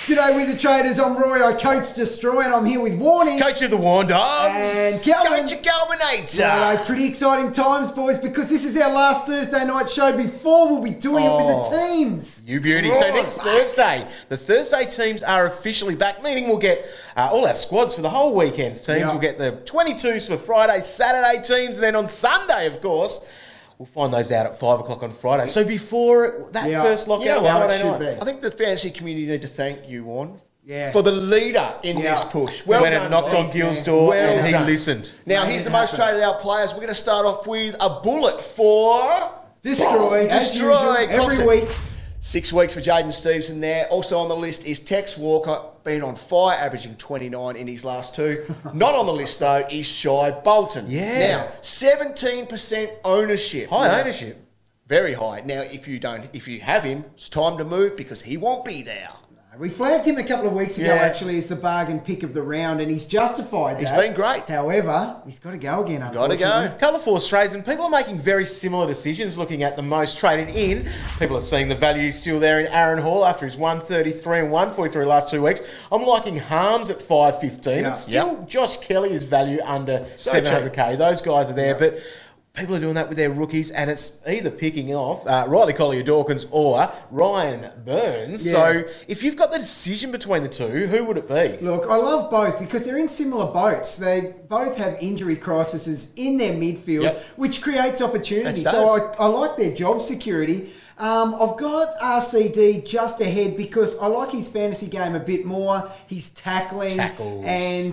G'day with the traders, I'm Roy, I coach Destroy, and I'm here with Warnie. Coach of the Warn Dogs. And Calvin. Coach of Calvinator. Righto, pretty exciting times, boys, because this is our last Thursday night show before we'll be doing it with the teams. You beauty. So next Thursday, the Thursday teams are officially back, meaning we'll get all our squads for the whole weekend's teams. Yep. We'll get the 22s for Friday, Saturday teams, and then on Sunday, of course, we'll find those out at 5 o'clock on Friday. So before that first lockout, You know how it Friday should night. be. I think the fantasy community need to thank you, Warren, Yeah. for the leader in this push. Well when done, it knocked Warren. on Gil's door Well and he done. listened. Now, here's the most traded out players. We're going to start off with a bullet for... Destroy, as usual, every Constant. week. 6 weeks for Jaden Stevenson there. Also on the list is Tex Walker, been on fire, averaging 29 in his last two. Not on the list, though, is Shy Bolton. Yeah. Now, 17% ownership. High ownership. Very high. Now, if you have him, it's time to move because he won't be there. We flagged him a couple of weeks ago, actually, as the bargain pick of the round, and he's justified that. He's been great. However, he's got to go again, Got to unfortunately. go. Colourful trades, and people are making very similar decisions looking at the most traded in. People are seeing the value still there in Aaron Hall after his 133 and 143 last 2 weeks. I'm liking Harms at 515. Yeah. It's still Josh Kelly is value under 700k. Those guys are there, but people are doing that with their rookies, and it's either picking off Riley Collier-Dawkins or Ryan Burns. Yeah. So if you've got the decision between the two, who would it be? Look, I love both because they're in similar boats. They both have injury crises in their midfield, which creates opportunity. It does. So I like their job security. I've got RCD just ahead because I like his fantasy game a bit more. He's tackling. And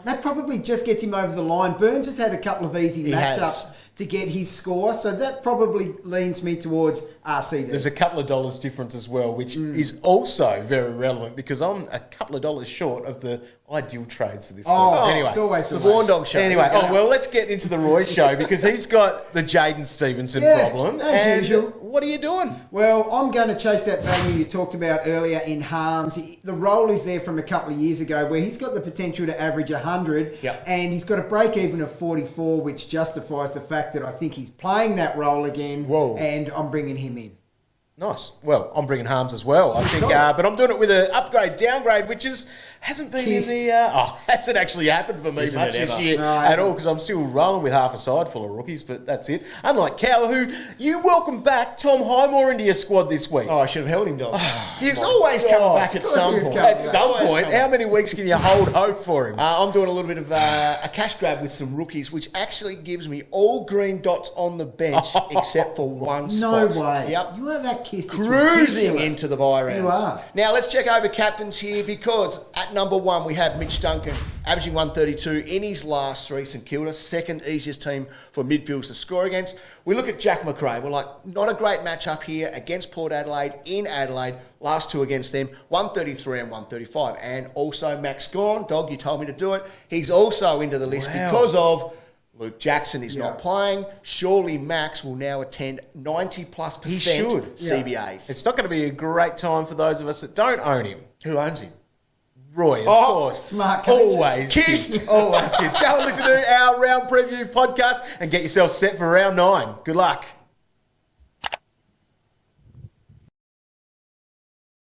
that probably just gets him over the line. Burns has had a couple of easy matchups to get his score, so that probably leans me towards RCD. There's a couple of dollars difference as well, which is also very relevant because I'm a couple of dollars short of the ideal trades for this week. Anyway, it's always The Warn Dog Show. Anyway, well, let's get into the Roy show because he's got the Jaden Stevenson problem. As usual. What are you doing? Well, I'm going to chase that value you talked about earlier in Harms. The role is there from a couple of years ago where he's got the potential to average 100 and he's got a break even of 44, which justifies the fact that I think he's playing that role again. Whoa. And I'm bringing him in. Nice. Well, I'm bringing Harms as well, I think, but I'm doing it with an upgrade, downgrade, which hasn't been in the... hasn't actually happened for me much this year at all because I'm still rolling with half a side full of rookies, but that's it. Unlike Cal, who you welcome back Tom Highmore into your squad this week. Oh, I should have held him, dog. He's always coming back at some point. At some point. How many weeks can you hold hope for him? I'm doing a little bit of a cash grab with some rookies, which actually gives me all green dots on the bench except for one No spot. way. Yep. You are that kissed. Cruising into the bye rounds. You are. Now, let's check over captains here because at number one, we have Mitch Duncan, averaging 132 in his last three. St Kilda, second easiest team for midfielders to score against. We look at Jack McRae. We're like, not a great matchup here against Port Adelaide in Adelaide. Last two against them, 133 and 135. And also Max Gawn, dog, you told me to do it. He's also into the list because of... Luke Jackson is not playing. Surely Max will now attend 90+% CBAs. It's not going to be a great time for those of us that don't own him. Who owns him? Roy, of course. Smart coaches. Always kissed. Always kissed. Go and listen to our round preview podcast and get yourself set for round 9. Good luck.